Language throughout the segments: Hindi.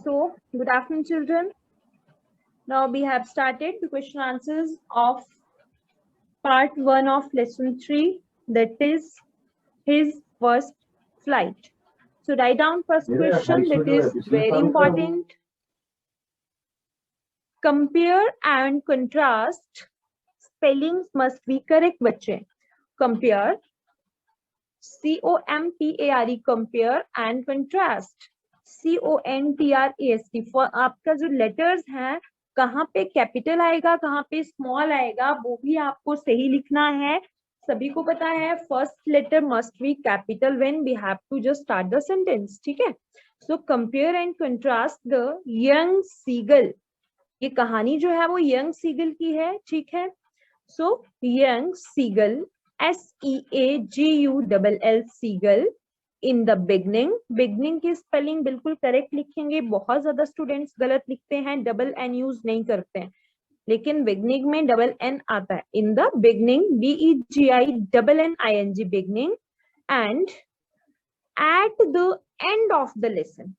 So, good afternoon, children. Now we have started the question answers of part 1 of lesson 3, that is his first flight. So, write down first question, that is very important. Compare and contrast. Spellings must be correct, बच्चे. Compare, COMPARE, compare and contrast. CONTRAST. For आपका जो लेटर्स हैं, कहाँ पे कैपिटल आएगा, कहाँ पे स्मॉल आएगा, वो भी आपको सही लिखना है. सभी को पता है first letter must be capital when we have to just start the sentence. ठीक है. So compare and contrast the young seagull. ये कहानी जो है वो यंग सीगल की है. ठीक है. So young seagull, SEAGULL seagull. In the beginning, beginning की स्पेलिंग बिल्कुल करेक्ट लिखेंगे. बहुत ज्यादा स्टूडेंट्स गलत लिखते हैं, डबल एन यूज नहीं करते हैं, लेकिन बिगनिंग में डबल एन आता है. इन the beginning, BEGINNING, beginning. And eight the end of the lesson,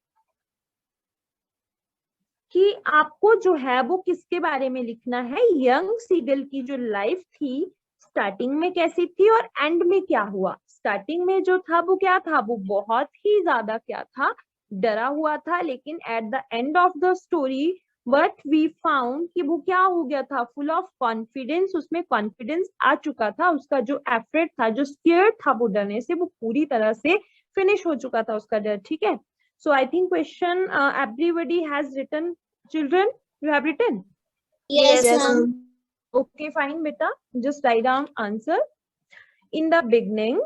कि आपको जो है वो किसके बारे में लिखना है, यंग सीगल की जो लाइफ थी, स्टार्टिंग में कैसी थी और एंड में क्या हुआ. स्टार्टिंग में जो था वो क्या था, वो बहुत ही ज्यादा क्या था, डरा हुआ था. लेकिन at the end of the story what we found, कि वो क्या हो गया था, फुल ऑफ कॉन्फिडेंस. उसमें कॉन्फिडेंस आ चुका था. उसका जो एफर्ट था, जो स्केयर था वो डरने से, वो पूरी तरह से फिनिश हो चुका था उसका डर. ठीक है. So I think question everybody has written. Children, you have written? Yes, ma'am. Okay, fine, beta. Just write down answer. In the beginning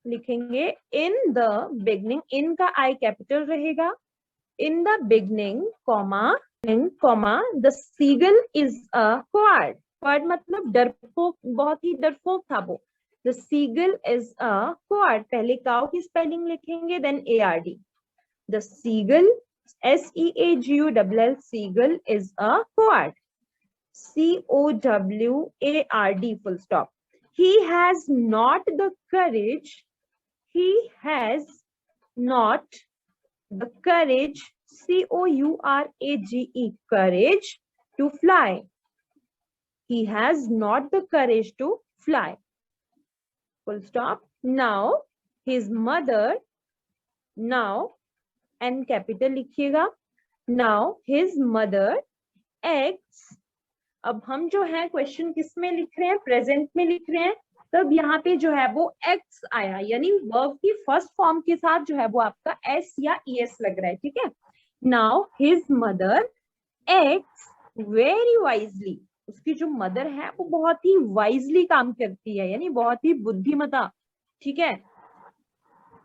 लिखेंगे. In the beginning, in का I capital रहेगा. In the beginning, comma, the seagull is a coward. Coward मतलब डरपोक, बहुत ही डरपोक था वो. The seagull is a coward. पहले cow की spelling लिखेंगे, then ARD. The seagull, SEAGULL, seagull is a coward. COWARD, full stop. He has not the courage. He has not the courage. COURAGE, courage to fly. He has not the courage to fly. Full stop. Now his mother. Now N capital लिखिएगा. Now his mother X. अब हम जो है क्वेश्चन किस में लिख रहे हैं, प्रेजेंट में लिख रहे हैं. तब यहाँ पे जो है वो एक्स आया, यानी वर्ब की फर्स्ट फॉर्म के साथ जो है वो आपका एस या ईएस लग रहा है. ठीक है. Now his mother x very wisely. उसकी जो मदर है वो बहुत ही वाइजली काम करती है, यानी बहुत ही बुद्धिमता. ठीक है.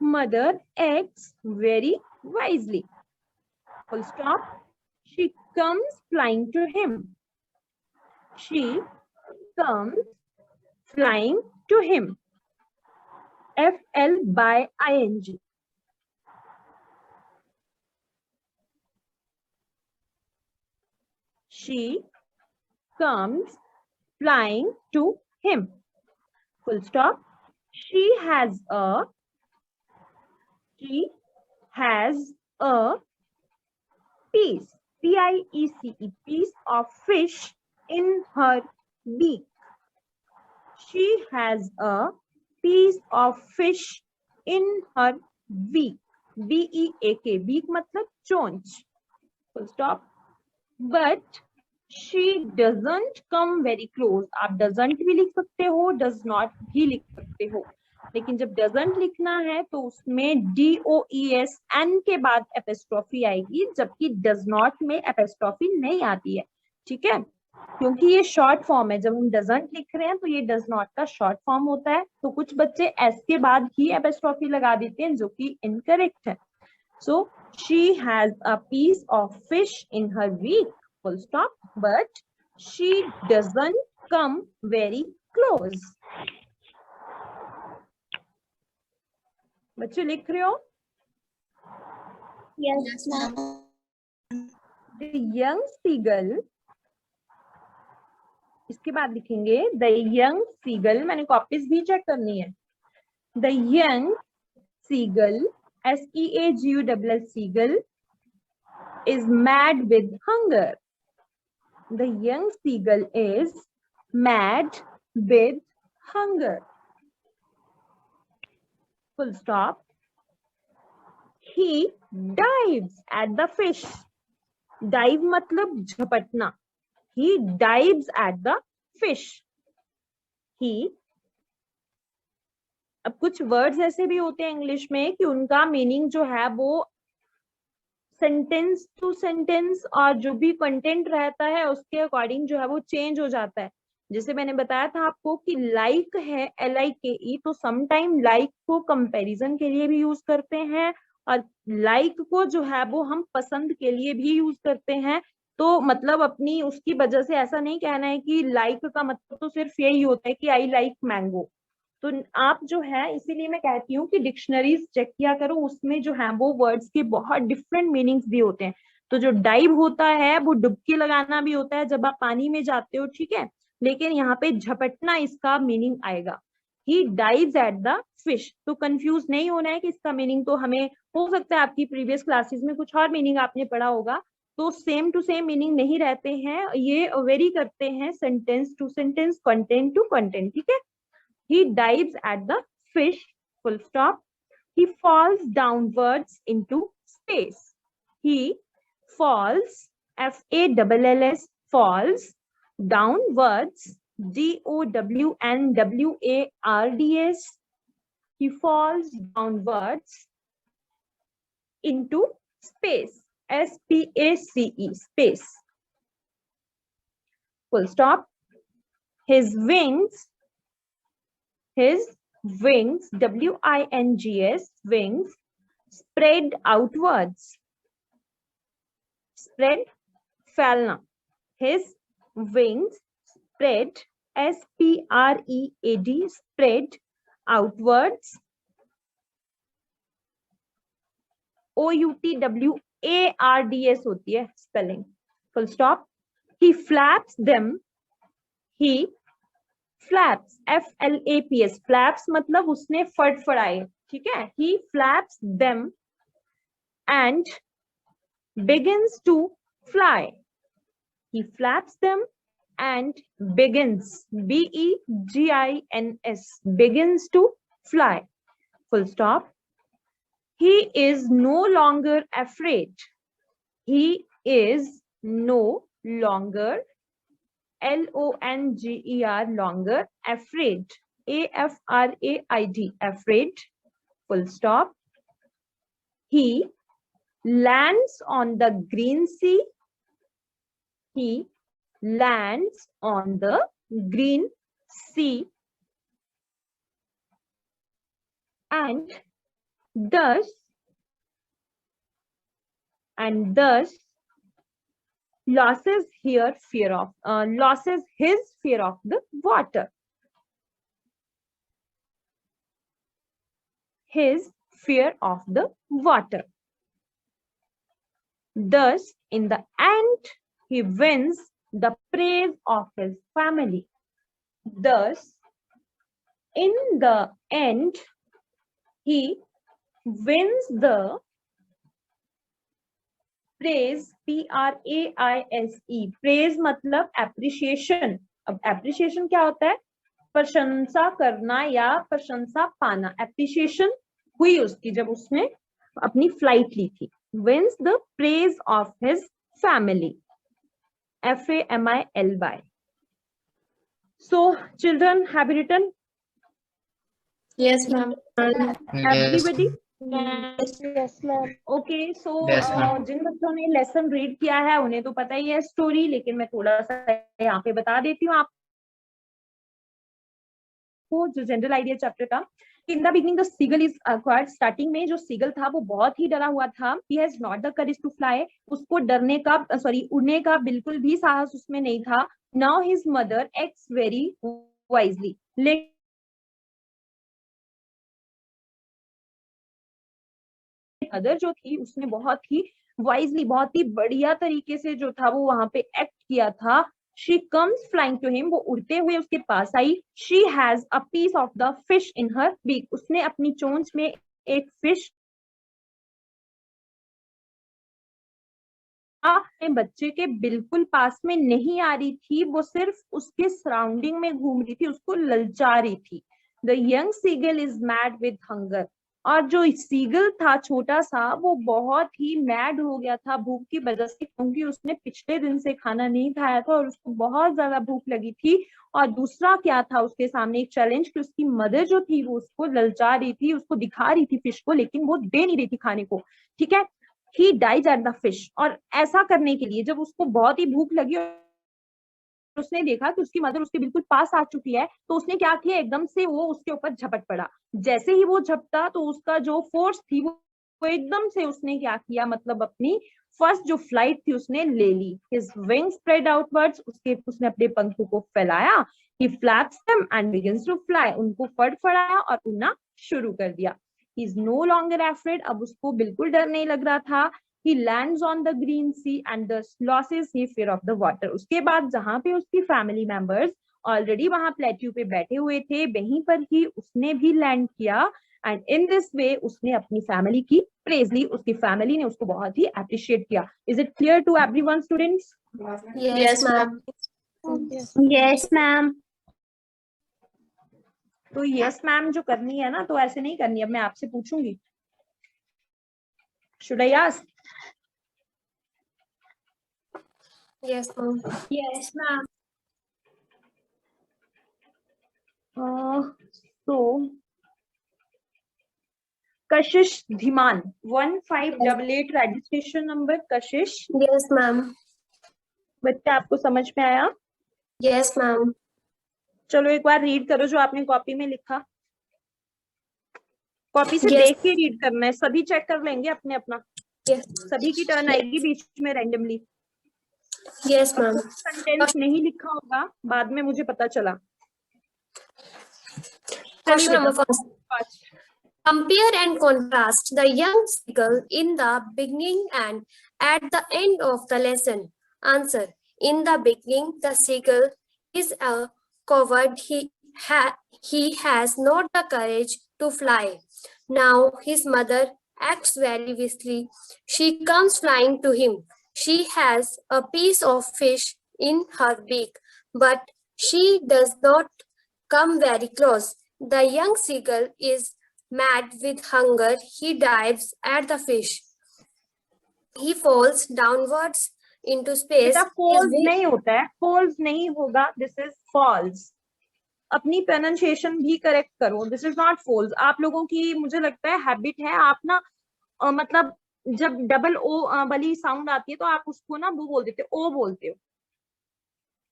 Mother x very wisely. Full stop. She comes flying to him. She comes flying to him. FL by ING. She comes flying to him. Full stop. She has a piece, PIECE, piece of fish in her beak. She has a piece of fish in her beak. BEAK, beak मतलब चोंच. Full stop. But she doesn't come very close. आप doesn't भी लिख सकते हो, does not भी लिख सकते हो, लेकिन जब doesn't लिखना है तो उसमें DOESN के बाद एपिस्ट्रोफी आएगी, जबकि does not में एपिस्ट्रोफी नहीं आती है. ठीक है. क्योंकि ये शॉर्ट फॉर्म है. जब हम doesn't लिख रहे हैं तो ये does not का शॉर्ट फॉर्म होता है. तो कुछ बच्चे S के बाद ही एपिस्ट्रोफी लगा देते हैं, जो कि इनकरेक्ट है. So she has a piece of fish in her beak. Full stop. But she doesn't come very close. बच्चे लिख रहे हो? Yes, ma'am. The young seagull. इसके बाद लिखेंगे the young seagull. मैंने कॉपीज भी चेक करनी है. The young seagull, SEAGULL, seagull is mad with hunger. The young seagull is mad with hunger. Full stop. He dives at the fish. Dive मतलब झपटना. He dives at the fish. He. अब कुछ वर्ड्स ऐसे भी होते हैं इंग्लिश में कि उनका मीनिंग जो है वो सेंटेंस टू सेंटेंस और जो भी कंटेंट रहता है उसके अकॉर्डिंग जो है वो चेंज हो जाता है. जैसे मैंने बताया था आपको कि लाइक है LIKE, तो समटाइम लाइक को कंपैरिजन के लिए भी यूज करते हैं और लाइक को जो है वो हम पसंद के लिए भी यूज करते हैं. तो मतलब अपनी उसकी वजह से ऐसा नहीं कहना है कि लाइक का मतलब तो सिर्फ यही होता है कि आई लाइक मैंगो. तो आप जो है इसीलिए मैं कहती हूँ कि डिक्शनरीज चेक किया करो, उसमें जो है वो वर्ड्स के बहुत डिफरेंट मीनिंग्स भी होते हैं. तो जो डाइव होता है वो डुबकी लगाना भी होता है जब आप पानी में जाते हो, ठीक है, लेकिन यहाँ पे झपटना इसका मीनिंग आएगा. ही डाइव्स एट द फिश. तो कंफ्यूज नहीं होना है कि इसका मीनिंग, तो हमें हो सकता है आपकी प्रीवियस क्लासेस में कुछ और मीनिंग आपने पढ़ा होगा, तो सेम टू सेम मीनिंग नहीं रहते हैं, ये वेरी करते हैं sentence to sentence, content to content, ठीक है. He dives at the fish, full stop. He falls downwards into space. He falls, FALLS, falls downwards, DOWNWARDS. He falls downwards into space, SPACE, space. Full stop. His wings, WINGS, wings, spread outwards. Spread, फैलना. His wings spread, SPREAD, spread outwards, OUTWARDS होती है spelling. Full stop. He flaps them. He flaps, FLAPS, flaps मतलब उसने फड़फड़ाए, ठीक है. He flaps them and begins to fly. He flaps them and begins, BEGINS, begins to fly. Full stop. He is no longer afraid. He is no longer, LONGER, longer, afraid, AFRAID, afraid. Full stop. He lands on the green sea. He lands on the green sea and thus loses his fear of the water. His fear of the water. Thus, in the end, he wins the praise of his family. Thus, in the end, he wins the praise, PRAISE, praise मतलब appreciation. अब appreciation क्या होता है? प्रशंसा करना या प्रशंसा पाना. appreciation हुई उसकी जब उसने अपनी फ्लाइट ली थी. wins the praise of his family, FAMILY. So children, have you written? Yes, ma'am. Everybody? Yes, ma'am. Okay, so Yes, ma'am. जिन बच्चों ने लेसन रीड किया है उन्हें तो पता ही है स्टोरी, लेकिन मैं थोड़ा सा यहाँ पे बता देती हूँ आपको जो जनरल आइडिया चैप्टर का. In the beginning the seagull is acquired. Starting में जो सीगल था वो बहुत ही डरा हुआ था. He has not the courage to fly. उसको डरने का उड़ने का बिल्कुल भी साहस उसमें नहीं था. Now his mother acts very wisely. Mother जो थी उसने बहुत ही वाइजली, बहुत ही बढ़िया तरीके से जो था वो वहां पे एक्ट किया था. She comes flying to him. वो उड़ते हुए उसके पास आई. She has a piece of the fish in her beak. उसने अपनी चोंच में एक फिश बच्चे के बिल्कुल पास में नहीं आ रही थी, वो सिर्फ उसके सराउंडिंग में घूम रही थी, उसको ललचा रही थी। The young seagull is mad with hunger. और जो सीगल था छोटा सा, वो बहुत ही मैड हो गया था भूख की वजह से, क्योंकि उसने पिछले दिन से खाना नहीं खाया था और उसको बहुत ज्यादा भूख लगी थी। और दूसरा क्या था उसके सामने एक चैलेंज, कि उसकी मदर जो थी वो उसको ललचा रही थी, उसको दिखा रही थी फिश को, लेकिन वो दे नहीं रही थी खाने को। ठीक है, he dies at the fish. और ऐसा करने के लिए जब उसको बहुत ही भूख लगी और उसने देखा कि उसकी मदर उसके बिल्कुल पास आ चुकी है, तो उसने क्या किया, एकदम से वो उसके ऊपर झपट पड़ा। जैसे ही वो झपटा तो उसका जो फोर्स थी वो एकदम से उसने क्या किया, मतलब अपनी फर्स्ट जो फ्लाइट थी उसने ले ली। हिज विंग्स स्प्रेड आउटवर्ड्स, उसने अपने पंखों को फैलाया। He flaps them and begins to fly, उनको फड़फड़ाया और उड़ना शुरू कर दिया। He is no longer afraid, अब उसको बिल्कुल डर नहीं लग रहा था। He lands on the green sea and thus loses his fear of the water. उसके बाद जहां पे उसकी फैमिली मेंबर्स ऑलरेडी वहां प्लेट्यू पे बैठे हुए थे, वहीं पर ही उसने भी लैंड किया। एंड इन दिस वे उसने अपनी फैमिली की प्रेज ली, उसकी फैमिली ने उसको बहुत ही अप्रिशिएट किया। Is it clear to everyone students? Yes, ma'am. Yes, ma'am. तो यस मैम जो करनी है ना, तो ऐसे नहीं करनी, अब मैं आपसे पूछूंगी। Should I ask? Yes, ma'am. Yes, ma'am. So Kashish Dhiman 1588 registration number. Kashish, Yes, ma'am. बच्चे आपको समझ में आया? Yes, ma'am. चलो एक बार रीड करो जो आपने कॉपी में लिखा। कॉपी से Yes. देख के रीड करना है, सभी चेक कर लेंगे अपने अपना। Yes. सभी की टर्न आएगी बीच में रैंडमली। Yes, ma'am. सेंटेंस नहीं लिखा होगा, बाद में मुझे पता चला। Question number बेटा, first. Compare and contrast the young seagull in the beginning and at the end of the lesson. Answer. In the beginning, the seagull is a coward. He has not the courage to fly. Now his mother acts very wisely. She comes flying to him. She has a piece of fish in her beak, but she does not come very close. The young seagull is mad with hunger. He dives at the fish. He falls downwards into space. बेटा His फॉल्स wing- नहीं होता है, फॉल्स नहीं होगा, दिस इज फॉल्स। अपनी प्रोनाउंसिएशन भी करेक्ट करो, दिस इज नॉट फॉल्स। आप लोगों की मुझे लगता है हैबिट है, आप ना मतलब जब डबल ओ वाली साउंड आती है तो आप उसको ना वो बोल देते हो, ओ बोलते हो।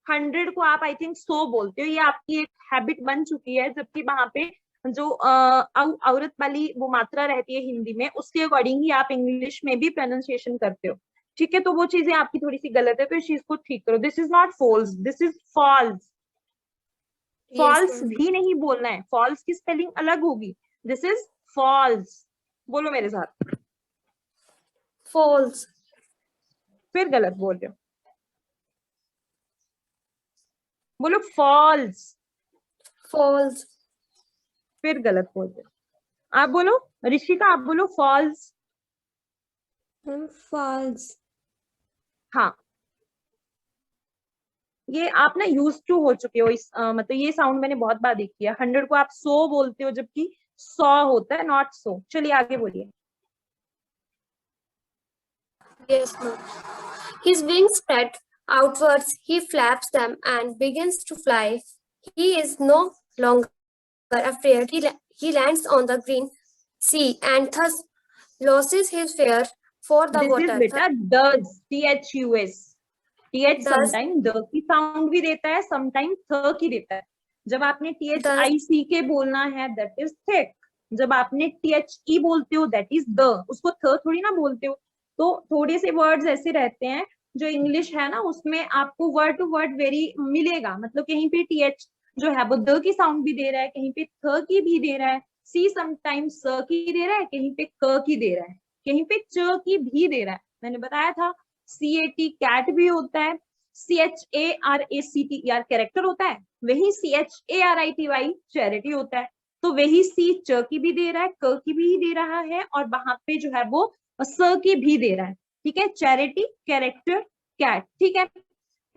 100 को आप आई थिंक 100 बोलते हो, ये आपकी एक हैबिट बन चुकी है। जबकि वहां पे जो औरत वाली वो मात्रा रहती है हिंदी में, उसके अकॉर्डिंग ही आप इंग्लिश में भी प्रोनाउंसिएशन करते हो। ठीक है, तो वो चीजें आपकी थोड़ी सी गलत है, तो इस चीज को ठीक करो। This is not false, this is false. False भी नहीं बोलना है, फॉल्स की स्पेलिंग अलग होगी। This is false. बोलो मेरे साथ। falls. फिर गलत बोल रहे हो, बोलो फॉल्स। Falls. फिर गलत बोल रहे हो। आप बोलो, ऋषिका आप बोलो फॉल्स। Falls. हाँ, ये आप ना यूज टू हो चुके हो इस मतलब ये साउंड मैंने बहुत बार देखी है। 100 को आप 100 बोलते हो, जबकि 100 होता है, नॉट 100। चलिए आगे बोलिए। Yes, ma'am. His wings spread outwards. He flaps them and begins to fly. He is no longer afraid. He lands on the green sea and thus loses his fear for the this is water. बेटा does, THUS। TH Does. Sometime the key sound भी देता है, समटाइम थ की देता है। जब आपने THICK बोलना है दैट इज थिक। जब आपने THE बोलते हो दैट इज द, उसको थ थोड़ी ना बोलते हो। तो थोड़े से वर्ड्स ऐसे रहते हैं जो इंग्लिश है ना, उसमें आपको वर्ड टू वर्ड वेरी मिलेगा। मतलब कहीं पे TH जो है वो द की साउंड भी दे रहा है, कहीं पे थ की भी दे रहा है, सी समटाइम्स स की दे रहा है, कहीं पे क की दे रहा है, कहीं पे च की भी दे रहा है। मैंने बताया था CAT कैट भी होता है, CHARACT यार कैरेक्टर होता है, वही CHARITY चैरिटी होता है। तो वही सी च की भी दे रहा है, क की भी दे रहा है, और वहां पे जो है वो स की भी दे रहा है। ठीक है, चैरिटी, कैरेक्टर, कैट, ठीक है।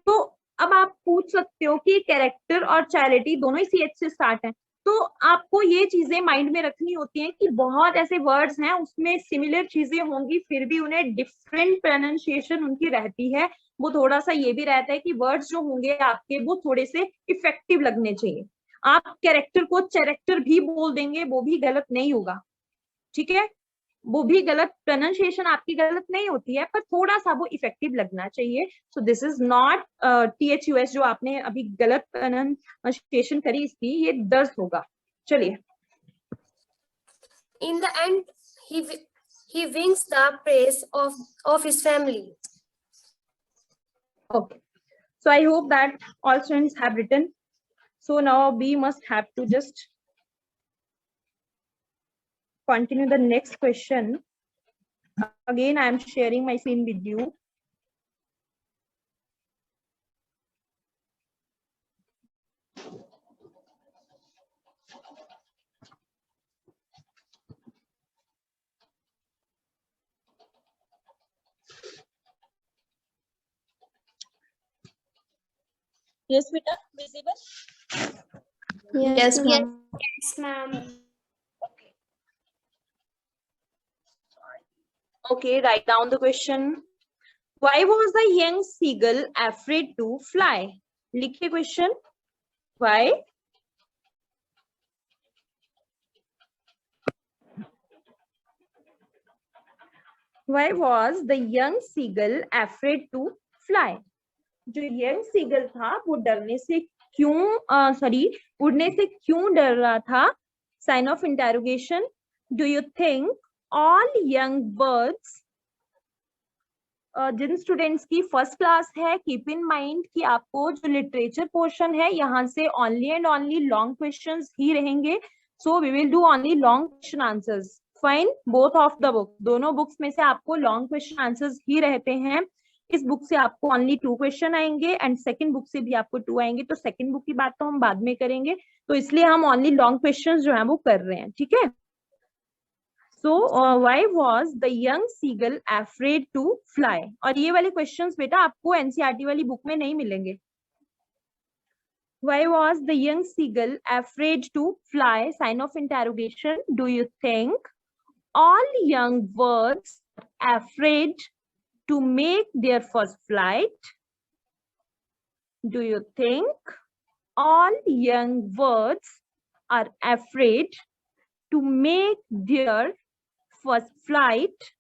तो अब आप पूछ सकते हो कि कैरेक्टर और चैरिटी दोनों ही CH से स्टार्ट है, तो आपको ये चीजें माइंड में रखनी होती हैं कि बहुत ऐसे वर्ड्स हैं उसमें सिमिलर चीजें होंगी, फिर भी उन्हें डिफरेंट प्रोनाउंसिएशन उनकी रहती है। वो थोड़ा सा ये भी रहता है कि वर्ड्स जो होंगे आपके वो थोड़े से इफेक्टिव लगने चाहिए। आप कैरेक्टर को चैरेक्टर भी बोल देंगे, वो भी गलत नहीं होगा, ठीक है, वो भी गलत, प्रोनाउंसिएशन आपकी गलत नहीं होती है, पर थोड़ा सा वो इफेक्टिव लगना चाहिए। So this is not THUS जो आपने अभी गलत प्रोनाउंसिएशन करी इसकी, ये दर्ज होगा। चलिए, In the end, he wins the praise of his family. okay, so I hope that all students have written. So now we must have to just continue the next question. Again, I am sharing my screen with you. Yes, beta, visible? Yes, ma'am. Yes, ma'am. Okay, write down the question. Why was the young seagull afraid to fly? लिखिए question. Why? Why was the young seagull afraid to fly? जो यंग सीगल था वो डरने से क्यों उड़ने से क्यों डर रहा था? Sign of interrogation. Do you think all young birds, जिन स्टूडेंट्स की फर्स्ट क्लास है, कीप इन माइंड कि आपको जो लिटरेचर पोर्शन है यहाँ से only and only long questions ही रहेंगे. So we will do only long question answers. Fine, both of the book, दोनों बुक्स में से आपको लॉन्ग क्वेश्चन आंसर्स ही रहते हैं. इस बुक से आपको ओनली 2 क्वेश्चन आएंगे एंड सेकंड बुक से भी आपको 2 आएंगे. तो सेकंड बुक की बात तो हम बाद में करेंगे, तो इसलिए हम ओनली लॉन्ग क्वेश्चंस जो है वो कर रहे हैं, ठीक है. So why was the young seagull afraid to fly? और ये वाले क्वेश्चंस बेटा आपको NCERT वाली बुक में नहीं मिलेंगे. Why was the young seagull afraid to fly? Sign of interrogation. Do you think all young birds are afraid to make their first flight? Do you think all young birds are afraid to make their first flight?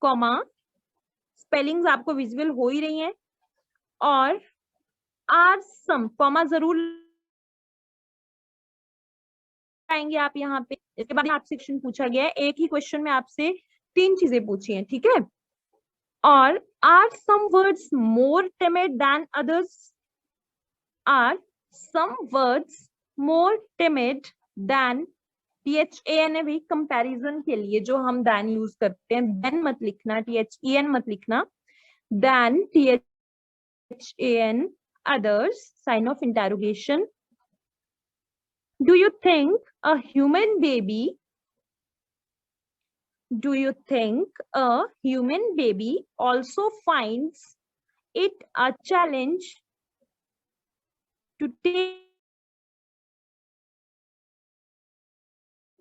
Comma, spellings आपको विजिबल हो ही रही हैं. और आर सम, कॉमा जरूर आएंगे आप यहाँ पे. इसके बाद आपसे क्वेश्चन पूछा गया है, एक ही क्वेश्चन में आपसे 3 चीजें पूछी हैं, ठीक है. और are some words more timid than others? Are some words more timid than? THAN है भाई, कंपैरिजन के लिए जो हम देन यूज करते हैं. देन मत लिखना, THEN मत लिखना. Than THAN, others, sign of interrogation. Do you think a human baby also finds it a challenge to take?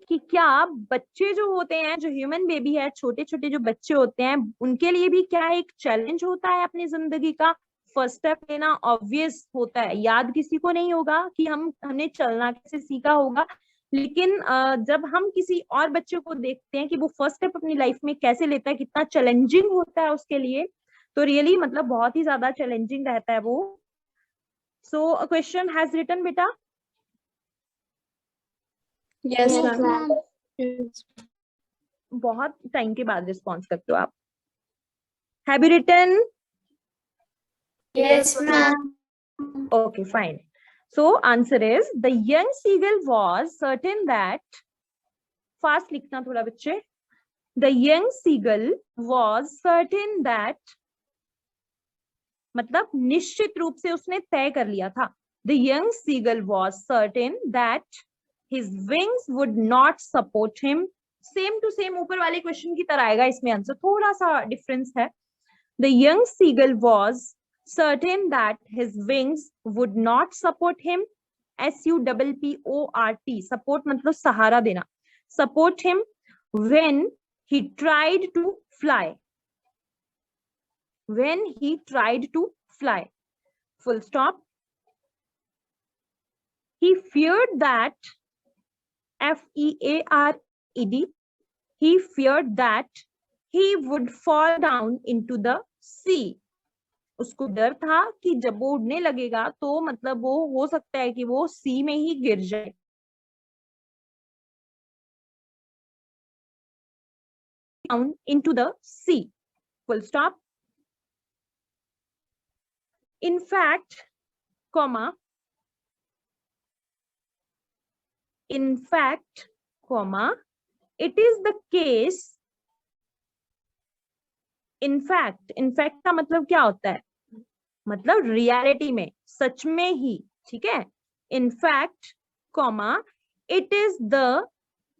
कि क्या बच्चे जो होते हैं, जो ह्यूमन बेबी है, छोटे छोटे जो बच्चे होते हैं, उनके लिए भी क्या एक चैलेंज होता है अपनी जिंदगी का? फर्स्ट स्टेप लेना ऑब्वियस होता है, याद किसी को नहीं होगा कि हमने चलना कैसे सीखा होगा, लेकिन जब हम किसी और बच्चे को देखते हैं कि वो फर्स्ट स्टेप अपनी लाइफ में कैसे लेता है, कितना चैलेंजिंग होता है उसके लिए, तो रियली मतलब बहुत ही ज्यादा चैलेंजिंग रहता है वो. सो अ क्वेश्चन हैज रिटन बेटा. Yes, ma'am. बहुत टाइम के बाद रिस्पॉन्स करते हो आप. Have you written? Yes, ma'am. Okay, fine. So answer is the young seagull was certain that, fast लिखना थोड़ा बच्चे. The young seagull was certain that, मतलब निश्चित रूप से उसने तय कर लिया था. The young seagull was certain that his wings would not support him. Same to same ऊपर वाले क्वेश्चन की तरह आएगा इसमें आंसर, थोड़ा सा डिफरेंस है. The young seagull was certain that his wings would not support him. SUPPORT. Support मतलब सहारा देना. Support him when he tried to fly. When he tried to fly. Full stop. He feared that. FEARED. He feared that he would fall down into the sea. उसको डर था कि जब वो उड़ने लगेगा तो मतलब वो हो सकता है कि वो सी में ही गिर जाए. Down into the sea. Full stop. In fact, comma. In fact, comma. It is the case. In fact का मतलब क्या होता है? मतलब रियलिटी में, सच में ही, ठीक है. In fact, comma, it is the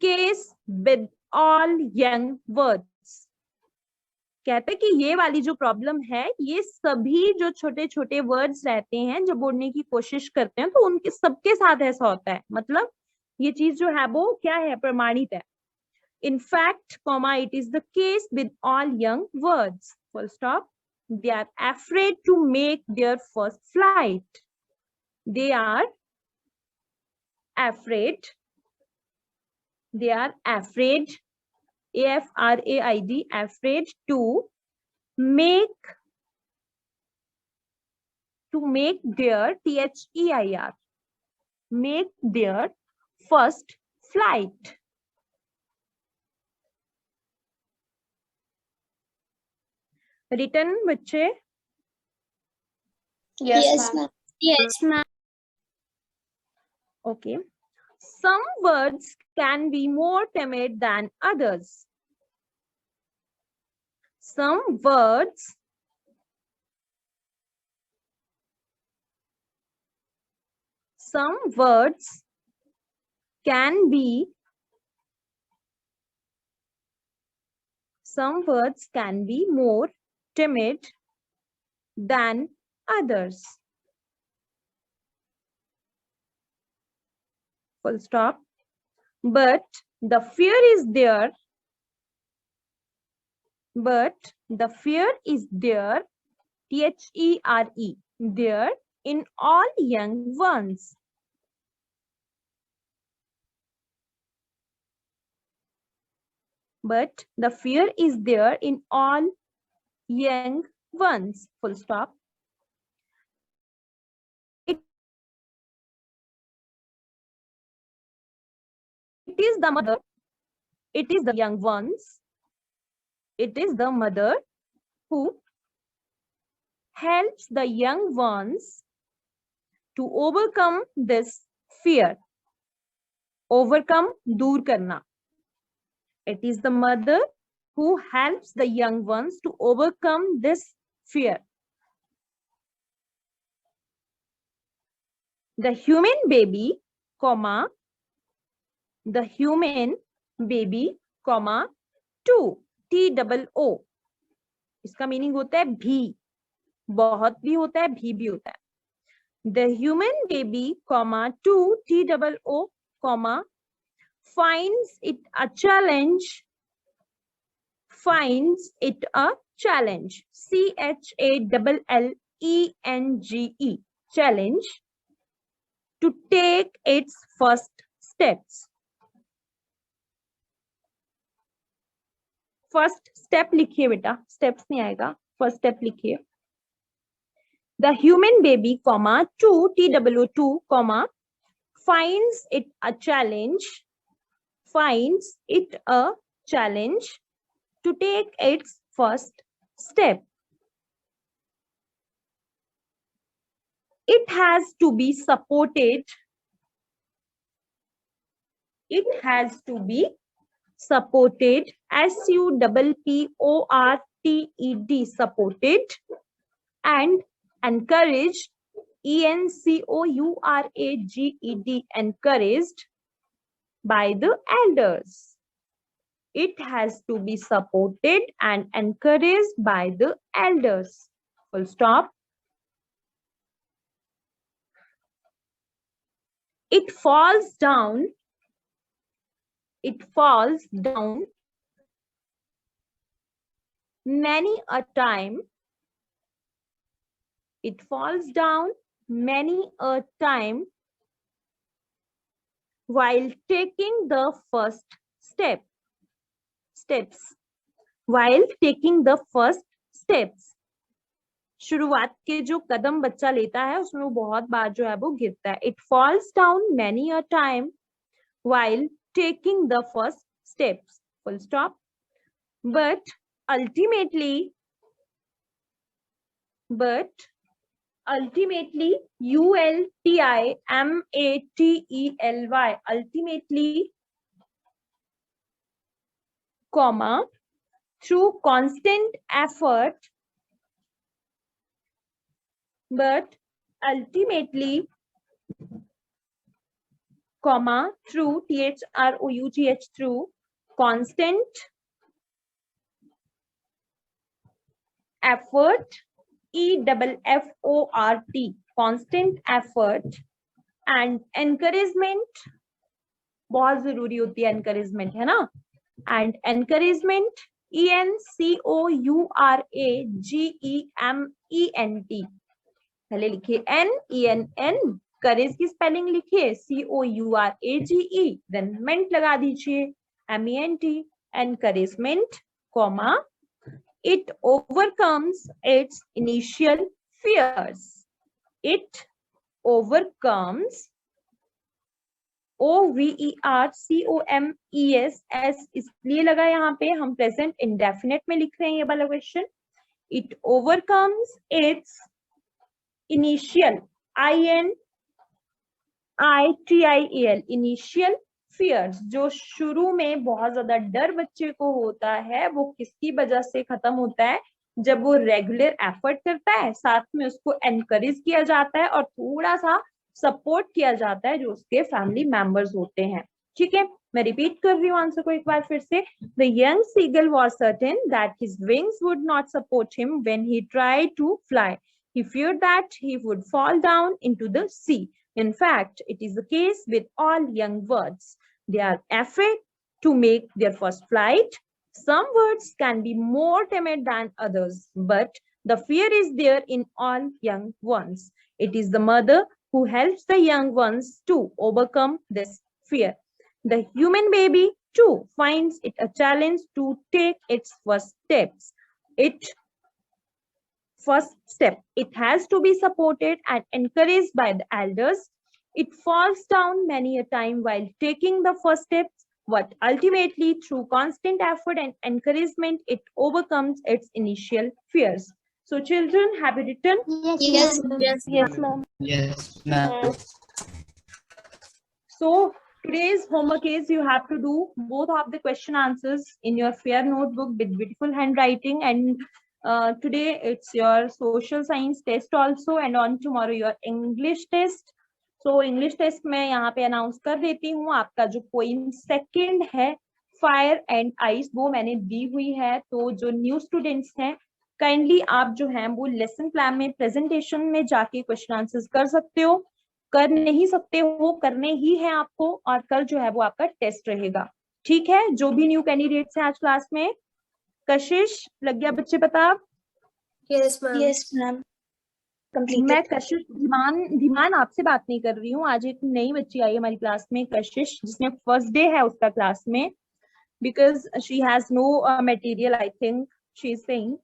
case with all young birds. कहते हैं कि ये वाली जो प्रॉब्लम है, ये सभी जो छोटे छोटे वर्ड्स रहते हैं जब उड़ने की कोशिश करते हैं तो उनके सबके साथ ऐसा होता है. मतलब ये चीज जो है वो क्या है, प्रमाणित है. In fact, comma, it is the case with all young birds. Full stop. They are afraid to make their first flight. They are afraid. They are afraid. AFRAID. Afraid to make their THEIR. Make their first flight. Written बच्चे? Yes, ma'am. Yes, ma'am. Okay. Some birds can be more timid than others. Some birds can be more timid than others. Full stop. But the fear is there. THERE. There in all young ones. But the fear is there in all young ones. Full stop. It is the mother. It is the young ones. It is the mother who helps the young ones to overcome this fear. Overcome, दूर करना. It is the mother who helps the young ones to overcome this fear. The human baby, comma, the human baby, comma, two, TOO. इसका मीनिंग होता है भी, बहुत भी होता है, भी होता है. The human baby, comma, two, TOO, comma, finds it a challenge. Finds it a challenge. CHALLENGE. Challenge. To take its first steps. First step लिखिए बेटा, steps नहीं आएगा, first step लिखिए. The human baby, comma, two, TOO, comma, finds it a challenge. Finds it a challenge to take its first step. It has to be supported. It has to be supported. SUPPORTED. Supported. And encouraged. ENCOURAGED. Encouraged by the elders. It has to be supported and encouraged by the elders. Full stop. It falls down. It falls down many a time. It falls down many a time while taking the first steps. While taking the first steps. शुरुआत के जो कदम बच्चा लेता है उसमें वो बहुत बार जो है वो गिरता है. It falls down many a time while taking the first steps. Full stop. But ultimately, ultimately, comma, through constant effort, but ultimately, comma, through, THROUGH, through constant effort, EFFORT, constant effort and encouragement, बहुत जरूरी होती है encouragement, है ना, and encouragement, ENCOURAGEMENT, पहले लिखिए NENN, करेज की स्पेलिंग लिखिए COURAGE, देन मेंट लगा दीजिए MENT, encouragement, comma, it overcomes its initial fears. It overcomes, OVERCOMES, इसलिए लगा यहाँ पे, हम प्रेजेंट इंडेफिनेट में लिख रहे हैं ये वाला question. It overcomes its initial, INITIAL, initial fears, जो शुरू में बहुत ज्यादा डर बच्चे को होता है, वो किसकी वजह से खत्म होता है, जब वो रेगुलर एफर्ट करता है, साथ में उसको एनकरेज किया जाता है और थोड़ा सा सपोर्ट किया जाता है जो उसके फैमिली मेंबर्स होते हैं. ठीक है, मैं रिपीट कर रही हूँ आंसर को एक बार फिर से. The young seagull was certain that his wings would not support him when he tried to fly. He feared that he would fall down into the sea. In fact, it is the case with all young birds. They are afraid to make their first flight. Some birds can be more timid than others, but the fear is there in all young ones. It is the mother who helps the young ones to overcome this fear. The human baby too finds it a challenge to take its first steps. First step. It has to be supported and encouraged by the elders. It falls down many a time while taking the first steps, but ultimately through constant effort and encouragement, it overcomes its initial fears. So children, have you written? Yes, Yes, ma'am. Yes, ma'am. So today's homework is you have to do both of the question answers in your fair notebook with beautiful handwriting, and today it's your social science test also, and on tomorrow your English test. So English test मैं यहाँ पे अनाउंस कर देती हूँ. आपका जो पोइम सेकंड है फायर एंड आइस, वो मैंने दी हुई है. तो जो न्यू स्टूडेंट्स हैं, काइंडली आप जो हैं वो लेसन प्लान में प्रेजेंटेशन में जाके क्वेश्चन आंसर्स कर सकते हो. कर नहीं सकते हो, करने ही है आपको, और कल जो है वो आपका टेस्ट रहेगा. ठीक है, जो भी न्यू कैंडिडेट्स हैं आज क्लास में. कशिश लग गया बच्चे पता? yes, ma'am. Yes, ma'am. मैं कशिश धीमान आपसे बात नहीं कर रही हूँ. आज एक नई बच्ची आई है हमारी क्लास में, कशिश, जिसने फर्स्ट डे है उसका क्लास में, because she has no material. I think she is saying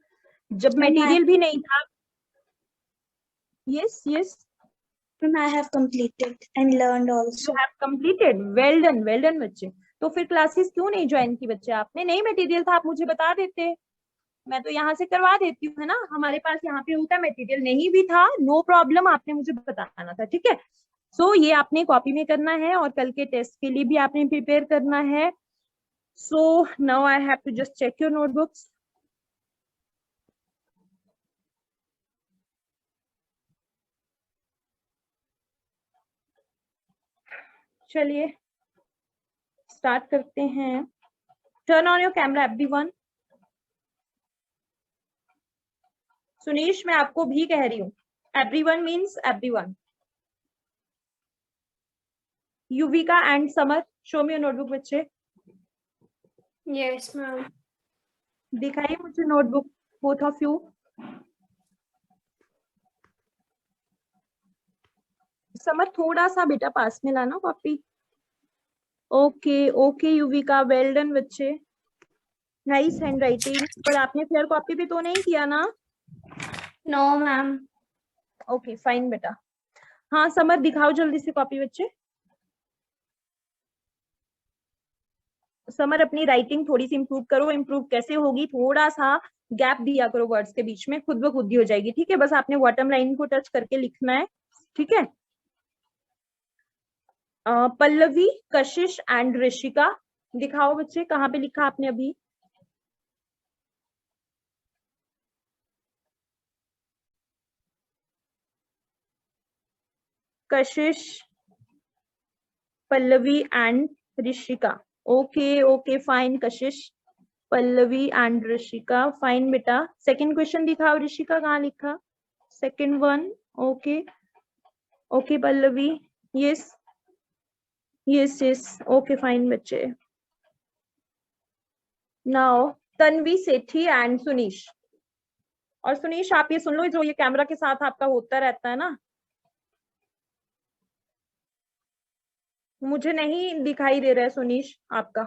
जब मटेरियल भी नहीं था. Yes yes, I have completed and learned also. You have completed. Well done बच्चे. तो फिर क्लासेस क्यों नहीं ज्वाइन की बच्चे आपने? नहीं मटेरियल था, आप मुझे बता देते, मैं तो यहाँ से करवा देती हूँ, है ना. हमारे पास यहाँ पे होता है, मटेरियल नहीं भी था, नो प्रॉब्लम, आपने मुझे बताना था. ठीक है, सो ये आपने कॉपी में करना है और कल के टेस्ट के लिए भी आपने प्रिपेयर करना है. So now I have to just check your notebooks. चलिए स्टार्ट करते हैं. Turn on your camera, everyone. Sunish, मैं आपको भी कह रही हूँ. Everyone means everyone. Yuvika and Samar, show me your notebook बच्चे. Yes, ma'am. दिखाइए मुझे notebook, both of you. Summer थोड़ा सा बेटा पास में लाना copy. Okay okay Yuvika, well done बच्चे, नाइस हैंड राइटिंग. पर आपने फेयर कॉपी भी तो नहीं किया ना? No, ma'am. ओके फाइन बेटा. हाँ समर, दिखाओ जल्दी से कॉपी बच्चे. समर अपनी राइटिंग थोड़ी सी इंप्रूव करो. इंप्रूव कैसे होगी? थोड़ा सा गैप दिया करो वर्ड्स के बीच में, खुद ब खुद ही हो जाएगी. ठीक है, बस आपने बॉटम लाइन को टच करके लिखना है. ठीक है. पल्लवी, कशिश एंड ऋषिका, दिखाओ बच्चे कहाँ पे लिखा आपने अभी. Kashish, Pallavi and Rishika. Okay okay fine Kashish, Pallavi and Rishika, fine बेटा. सेकंड क्वेश्चन दिखाओ ऋषिका, कहाँ लिखा? Second one. Okay okay Pallavi, yes yes yes, okay fine बच्चे. Now Tanvi, Sethi and Sunish. और सुनीश आप ये सुन लो, जो ये कैमरा के साथ आपका होता रहता है ना, मुझे नहीं दिखाई दे रहा है सुनीश, आपका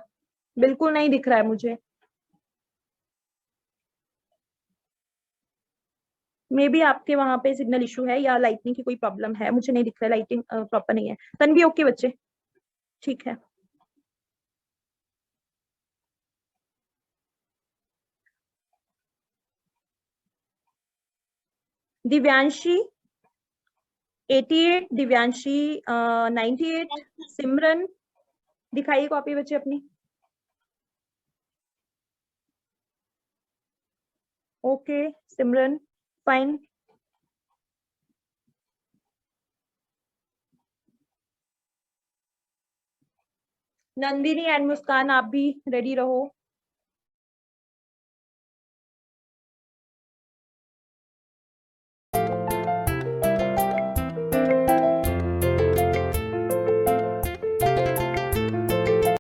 बिल्कुल नहीं दिख रहा है मुझे. मे बी आपके वहां पे सिग्नल इशू है या लाइटनिंग की कोई प्रॉब्लम है, मुझे नहीं दिख रहा है, लाइटिंग प्रॉपर नहीं है. तन्वी ओके बच्चे, ठीक है. दिव्यांशी 88, दिव्यांशी 98, सिमरन दिखाइए कॉपी बच्चे अपनी. Okay Simran, fine. Nandini and Muskan, आप भी रेडी रहो.